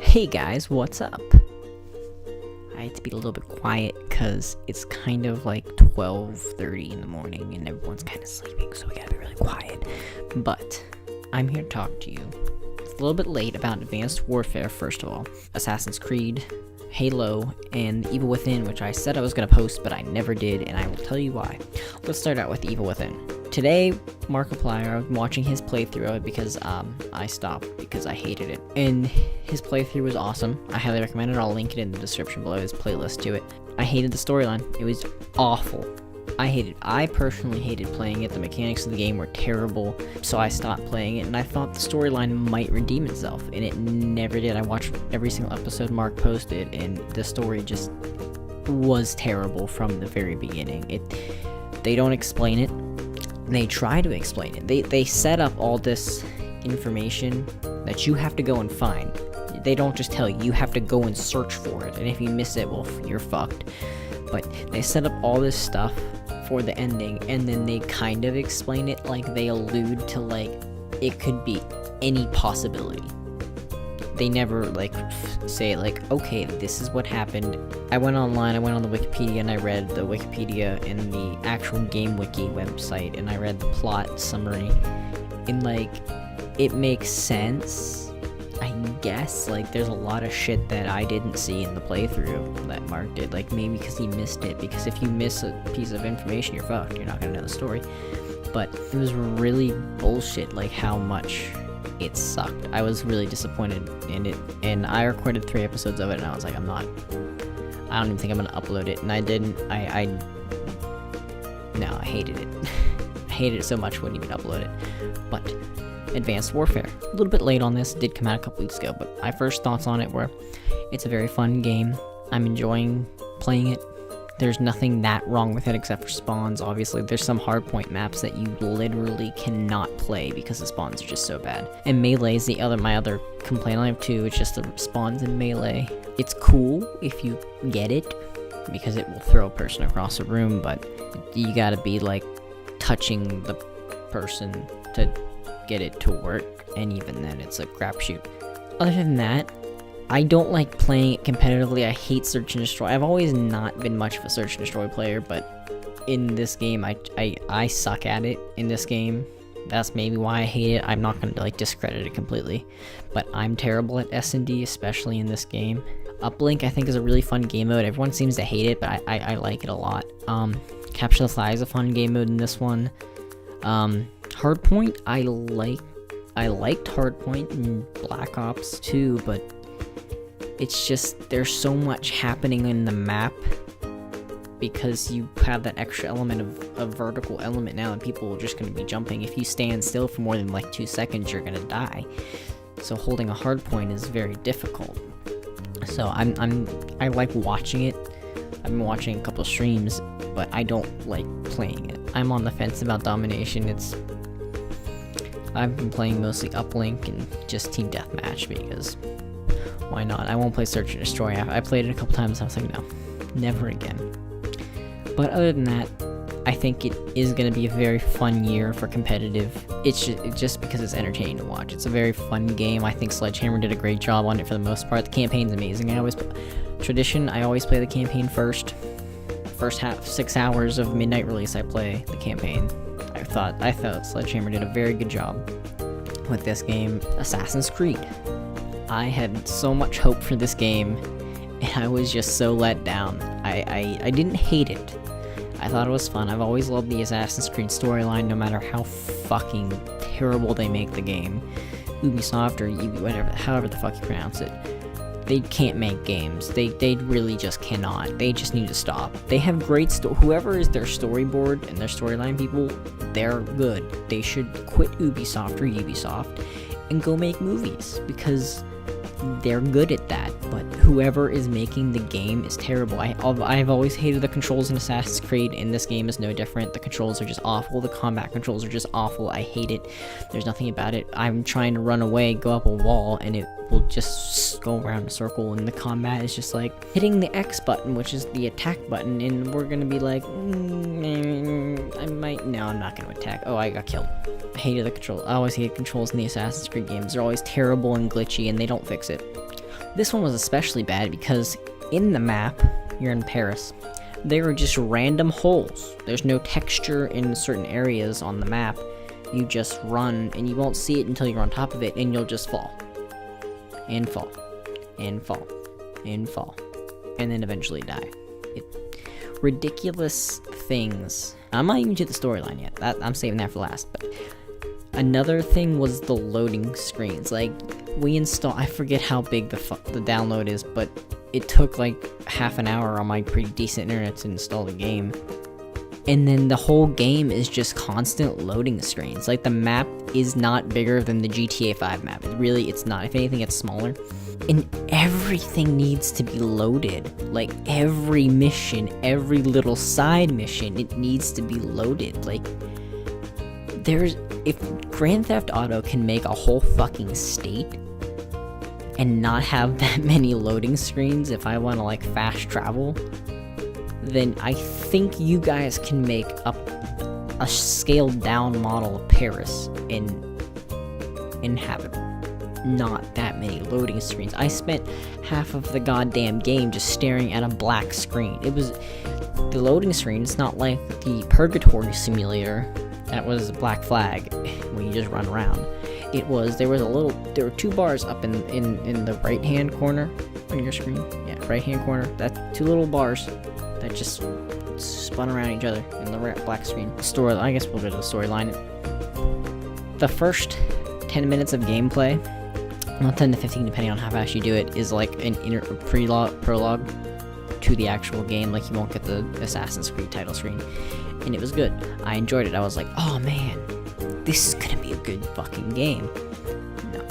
Hey guys, what's up? I had to be a little bit quiet because it's kind of like 12:30 in the morning and everyone's kind of sleeping, so we gotta be really quiet. But I'm here to talk to you. It's a little bit late about Advanced Warfare, first of all, Assassin's Creed, Halo, and Evil Within, which I said I was gonna post, but I never did, and I will tell you why. Let's start out with Evil Within. Today, Markiplier, I'm watching his playthrough of it because I stopped because I hated it. And his playthrough was awesome. I highly recommend it. I'll link it in the description below, his playlist to it. I hated the storyline. It was awful. I personally hated playing it. The mechanics of the game were terrible, so I stopped playing it, and I thought the storyline might redeem itself, and it never did. I watched every single episode Mark posted, and the story just was terrible from the very beginning. They don't explain it. They try to explain it. They set up all this information that you have to go and find. They don't just tell you, you have to go and search for it, and if you miss it, well, you're fucked. But they set up all this stuff for the ending, and then they kind of explain it, like they allude to, like, it could be any possibility. They never, like, say, like, okay, this is what happened. I went online, I went on the Wikipedia, and I read the Wikipedia and the actual Game Wiki website, and I read the plot summary, and, like, it makes sense, I guess. Like, there's a lot of shit that I didn't see in the playthrough that Mark did, like, maybe because he missed it, because if you miss a piece of information, you're fucked, you're not gonna know the story. But it was really bullshit, like, how much it sucked. I was really disappointed in it, and I recorded 3 episodes of it, and I was like, I don't even think I'm gonna upload it, and I didn't. No, I hated it. I hated it so much I wouldn't even upload it. But Advanced Warfare, a little bit late on this, it did come out a couple weeks ago, but my first thoughts on it were, it's a very fun game. I'm enjoying playing it. There's nothing that wrong with it except for spawns. Obviously, there's some hardpoint maps that you literally cannot play because the spawns are just so bad. And melee is my other complaint I have too. It's just the spawns in melee. It's cool if you get it, because it will throw a person across a room, but you gotta be, like, touching the person to get it to work, and even then, it's a crapshoot. Other than that, I don't like playing it competitively. I hate search and destroy. I've always not been much of a search and destroy player, but in this game, I suck at it in this game. That's maybe why I hate it. I'm not gonna, like, discredit it completely, but I'm terrible at S&D, especially in this game. Uplink, I think, is a really fun game mode. Everyone seems to hate it, but I like it a lot. Capture the Flag is a fun game mode in this one. Hardpoint, I liked Hardpoint in Black Ops 2, but it's just, there's so much happening in the map because you have that extra element of vertical element now, and people are just going to be jumping. If you stand still for more than, like, 2 seconds, you're going to die. So holding a hardpoint is very difficult. So I like watching it. I've been watching a couple of streams, but I don't like playing it. I'm on the fence about domination. I've been playing mostly Uplink and just Team Deathmatch because why not? I won't play Search and Destroy. I played it a couple times and I was like, no, never again. But other than that, I think it is going to be a very fun year for competitive. It's just because it's entertaining to watch. It's a very fun game. I think Sledgehammer did a great job on it for the most part. The campaign's amazing. I always play the campaign first. First 6 hours of midnight release, I play the campaign. I thought Sledgehammer did a very good job with this game. Assassin's Creed. I had so much hope for this game, and I was just so let down. I didn't hate it. I thought it was fun. I've always loved the Assassin's Creed storyline, no matter how fucking terrible they make the game. Ubisoft or whatever, however the fuck you pronounce it. They can't make games. They really just cannot. They just need to stop. They have great whoever is their storyboard and their storyline people, they're good. They should quit Ubisoft and go make movies, because they're good at that. But whoever is making the game is terrible. I've always hated the controls in Assassin's Creed, and this game is no different. The controls are just awful. The combat controls are just awful. I hate it. There's nothing about it. I'm trying to run away, go up a wall, and it will just go around in a circle, and the combat is just like hitting the X button, which is the attack button, and we're gonna be like, no, I'm not gonna attack. Oh, I got killed. I hated the controls. I always hated controls in the Assassin's Creed games. They're always terrible and glitchy, and they don't fix it. This one was especially bad because in the map, you're in Paris, there are just random holes. There's no texture in certain areas on the map. You just run and you won't see it until you're on top of it, and you'll just fall. And fall. And fall. And fall. And then eventually die. Ridiculous things. I'm not even to the storyline yet. I'm saving that for last. But another thing was the loading screens. Like, we install. I forget how big the download is, but it took like half an hour on my pretty decent internet to install the game. And then the whole game is just constant loading screens. Like, the map is not bigger than the GTA 5 map. It's not. If anything, it's smaller. And everything needs to be loaded. Like, every mission, every little side mission, it needs to be loaded. Like, if Grand Theft Auto can make a whole fucking state and not have that many loading screens if I want to, like, fast travel, then I think you guys can make a scaled down model of Paris and have it not that many loading screens. I spent half of the goddamn game just staring at a black screen. It was the loading screen. It's not like the Purgatory Simulator that was Black Flag when you just run around. There were 2 bars up in the right hand corner on your screen. Yeah, right hand corner. That 2 little bars that just spun around each other in the black screen. I guess we'll go to the storyline. The first 10 minutes of gameplay, well, 10 to 15 depending on how fast you do it, is like an prologue to the actual game. Like, you won't get the Assassin's Creed title screen. And it was good. I enjoyed it. I was like, oh man, this is gonna be a good fucking game. No.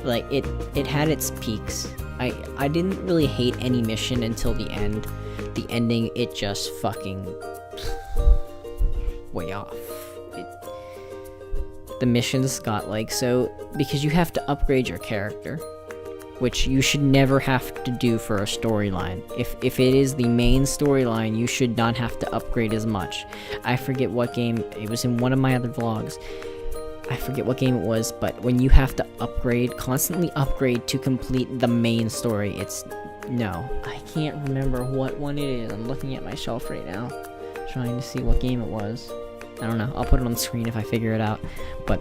Like, it had its peaks. I didn't really hate any mission until the end. The ending, it just fucking way off. The missions got like so, because you have to upgrade your character, which you should never have to do for a storyline. If it is the main storyline, you should not have to upgrade as much. I forget what game, it was in one of my other vlogs. I forget what game it was, but when you have to constantly upgrade to complete the main story, no. I can't remember what one it is. I'm looking at my shelf right now, trying to see what game it was. I don't know. I'll put it on the screen if I figure it out. But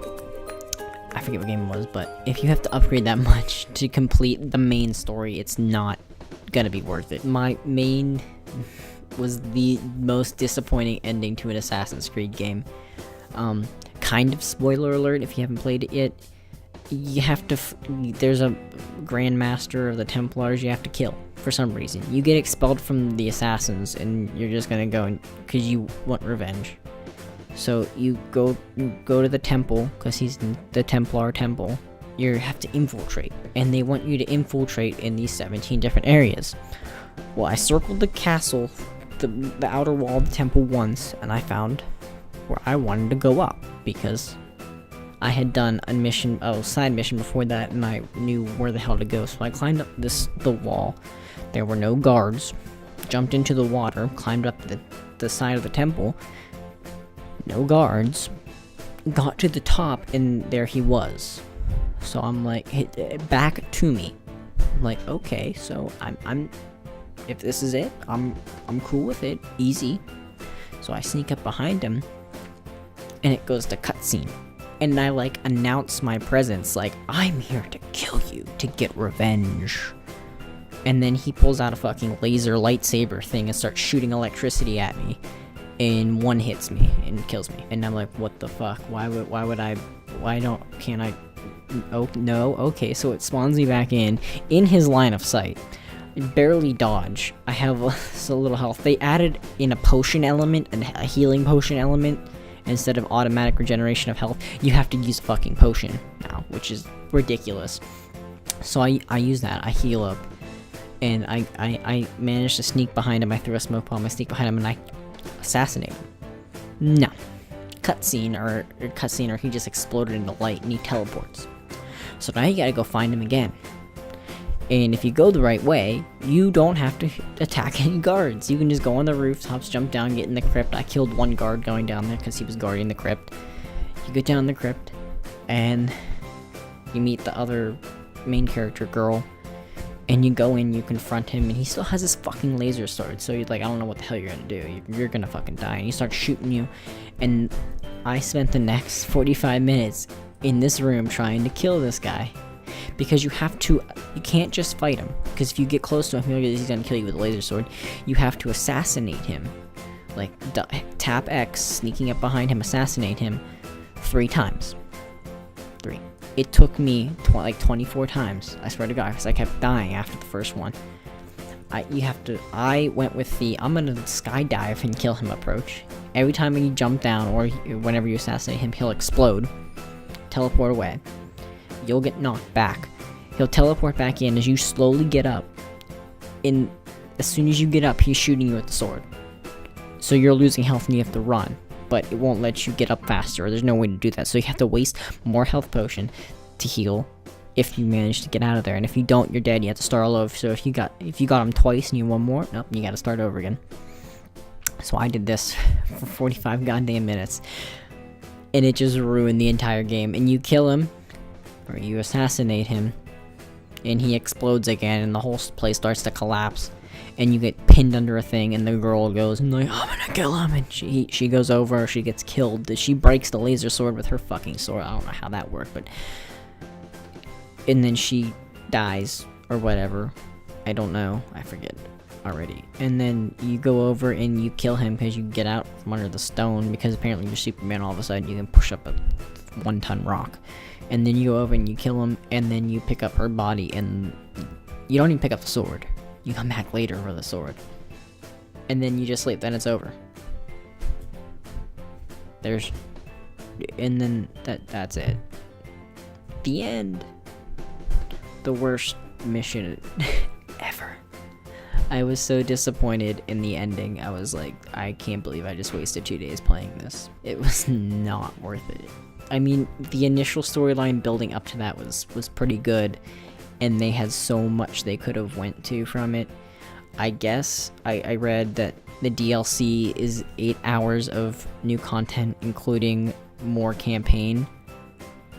I forget what game it was. But if you have to upgrade that much to complete the main story, it's not gonna be worth it. My main was the most disappointing ending to an Assassin's Creed game. Kind of spoiler alert if you haven't played it yet. You have to, there's a Grandmaster of the Templars you have to kill for some reason. You get expelled from the Assassins and you're just gonna go because you want revenge. So you go to the temple, because he's in the Templar temple. You have to infiltrate, and they want you to infiltrate in these 17 different areas. Well, I circled the castle, the outer wall of the temple once, and I found where I wanted to go up, because I had done a side mission before that, and I knew where the hell to go. So I climbed up the wall. There were no guards. Jumped into the water, climbed up the side of the temple. No guards. Got to the top, and there he was. So I'm like, back to me. I'm like, okay, so I'm if this is it, I'm cool with it. Easy. So I sneak up behind him, and it goes to cutscene. And I, like, announce my presence, like, I'm here to kill you, to get revenge. And then he pulls out a fucking laser lightsaber thing and starts shooting electricity at me. And one hits me and kills me. And I'm like, what the fuck? Can't I? Oh, no, okay, so it spawns me back in his line of sight. Barely dodge. I have so little health. They added in a potion element, a healing potion element. Instead of automatic regeneration of health, you have to use a fucking potion now, which is ridiculous. So I use that, I heal up, and I managed to sneak behind him. I threw a smoke bomb, I sneak behind him, and I assassinate him. No. Cutscene, or he just exploded into light, and he teleports. So now you gotta go find him again. And if you go the right way, you don't have to attack any guards. You can just go on the rooftops, jump down, get in the crypt. I killed one guard going down there because he was guarding the crypt. You get down the crypt, and you meet the other main character girl, And you go in, you confront him, and he still has his fucking laser sword. So you're like, I don't know what the hell you're gonna do. You're gonna fucking die. And he starts shooting you. And I spent the next 45 minutes in this room trying to kill this guy. Because you can't just fight him. Because if you get close to him, he's gonna kill you with a laser sword. You have to assassinate him. Like, tap X, sneaking up behind him, assassinate him 3 times. 3. It took me like 24 times, I swear to God, because I kept dying after the first one. I went with the, I'm gonna skydive and kill him approach. Every time you jump down, or whenever you assassinate him, he'll explode, teleport away. You'll get knocked back. He'll teleport back in as you slowly get up. As soon as you get up, he's shooting you with the sword. So you're losing health and you have to run. But it won't let you get up faster. There's no way to do that. So you have to waste more health potion to heal if you manage to get out of there. And if you don't, you're dead. You have to start all over. So if you got him twice and you want more, nope, you gotta start over again. So I did this for 45 goddamn minutes. And it just ruined the entire game. And you kill him, or you assassinate him, and he explodes again, and the whole place starts to collapse. And you get pinned under a thing, and the girl goes, and like, I'm gonna kill him, and she goes over, she gets killed. She breaks the laser sword with her fucking sword. I don't know how that worked, but... And then she dies, or whatever. I don't know, I forget already. And then you go over and you kill him because you get out from under the stone, because apparently you're Superman, all of a sudden you can push up a 1-ton rock. And then you go over and you kill him, and then you pick up her body, and you don't even pick up the sword. You come back later for the sword. And then you just sleep, then it's over. And then that's it. The end. The worst mission ever. I was so disappointed in the ending. I was like, I can't believe I just wasted 2 days playing this. It was not worth it. I mean, the initial storyline building up to that was pretty good. And they had so much they could have went to from it. I guess I read that the DLC is 8 hours of new content, including more campaign.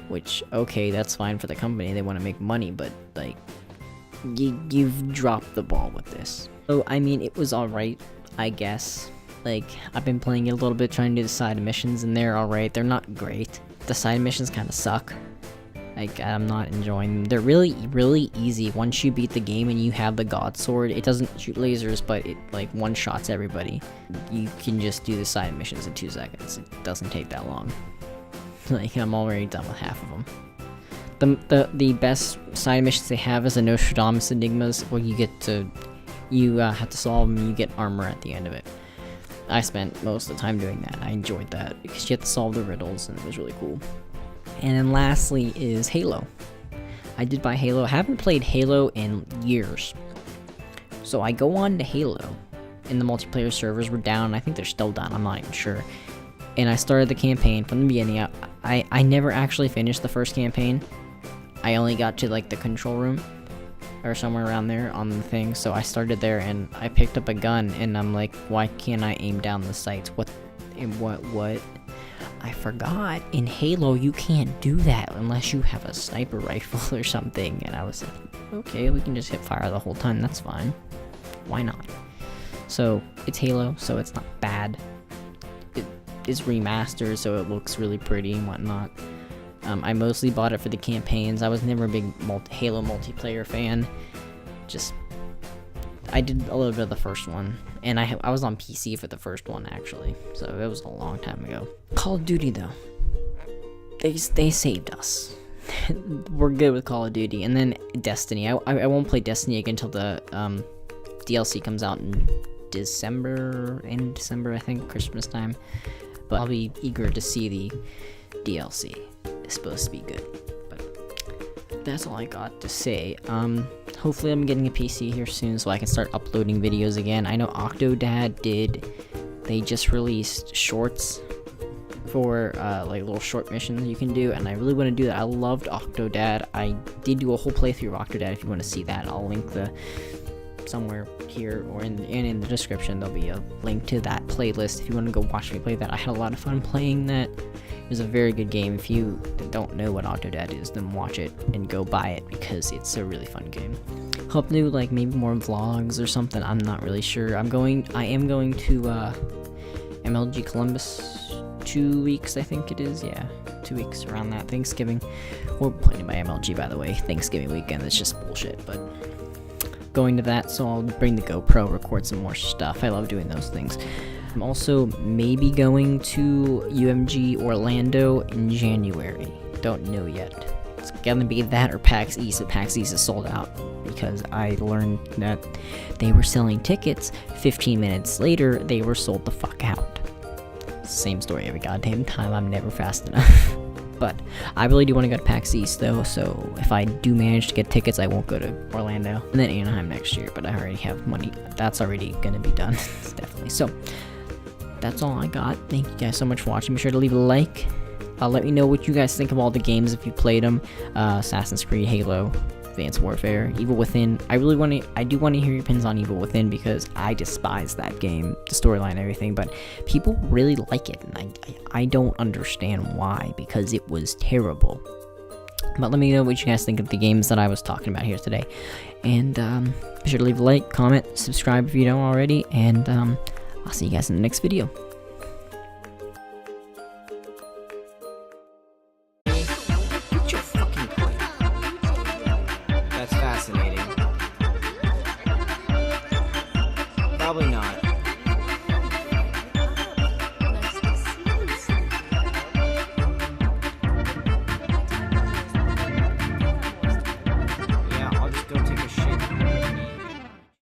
Which, okay, that's fine for the company. They want to make money, but, like, you've dropped the ball with this. So, I mean, it was alright, I guess. Like, I've been playing it a little bit, trying to do the side missions, and they're alright. They're not great. The side missions kind of suck. Like, I'm not enjoying them. They're really, really easy. Once you beat the game and you have the God Sword, it doesn't shoot lasers, but it, like, one-shots everybody. You can just do the side missions in 2 seconds. It doesn't take that long. Like, I'm already done with half of them. The best side missions they have is the Nostradamus Enigmas, where you have to solve them and you get armor at the end of it. I spent most of the time doing that. I enjoyed that, because you have to solve the riddles, and it was really cool. And then lastly is Halo. I did buy Halo. I haven't played Halo in years. So I go on to Halo, and the multiplayer servers were down. I think they're still down, I'm not even sure. And I started the campaign from the beginning. I never actually finished the first campaign. I only got to, like, the control room, or somewhere around there on the thing. So I started there, and I picked up a gun, and I'm like, why can't I aim down the sights? What? I forgot, in Halo you can't do that unless you have a sniper rifle or something. And I was like, okay, we can just hit fire the whole time, that's fine. Why not? So, it's Halo, so it's not bad. It is remastered, so it looks really pretty and whatnot. I mostly bought it for the campaigns. I was never a big Halo multiplayer fan. I did a little bit of the first one, and I was on PC for the first one, actually, so it was a long time ago. Call of Duty, though, they saved us. We're good with Call of Duty. And then Destiny. I won't play Destiny again until the DLC comes out in December, I think, Christmas time, but I'll be eager to see the DLC. It's supposed to be good, but that's all I got to say. Hopefully I'm getting a PC here soon so I can start uploading videos again. I know Octodad they just released shorts for, like, little short missions you can do, and I really want to do that. I loved Octodad. I did do a whole playthrough of Octodad. If you want to see that, I'll link somewhere here, or in the description there'll be a link to that playlist if you want to go watch me play that. I had a lot of fun playing that. It was a very good game. If you don't know what Octodad is, then watch it and go buy it, because it's a really fun game. Hope to do like maybe more vlogs or something. I'm not really sure. I am going to MLG Columbus 2 weeks, I think it is. Yeah, 2 weeks around that Thanksgiving. We're playing by MLG, by the way. Thanksgiving weekend. It's just bullshit, but going to that, so I'll bring the GoPro, record some more stuff. I love doing those things. I'm also maybe going to UMG Orlando in January. Don't know yet. It's gonna be that or PAX East. PAX East is sold out because I learned that they were selling tickets. 15 minutes later, they were sold the fuck out. Same story every goddamn time. I'm never fast enough. But I really do want to go to PAX East though, so if I do manage to get tickets, I won't go to Orlando. And then Anaheim next year, but I already have money. That's already gonna be done, definitely. So, that's all I got. Thank you guys so much for watching. Be sure to leave a like. Let me know what you guys think of all the games if you played them. Assassin's Creed, Halo, Advanced Warfare, Evil Within. I do want to hear your opinions on Evil Within because I despise that game, the storyline and everything, but people really like it, and I don't understand why, because it was terrible. But let me know what you guys think of the games that I was talking about here today. And be sure to leave a like, comment, subscribe if you don't already, and I'll see you guys in the next video. Put your fucking point. That's fascinating. Probably not.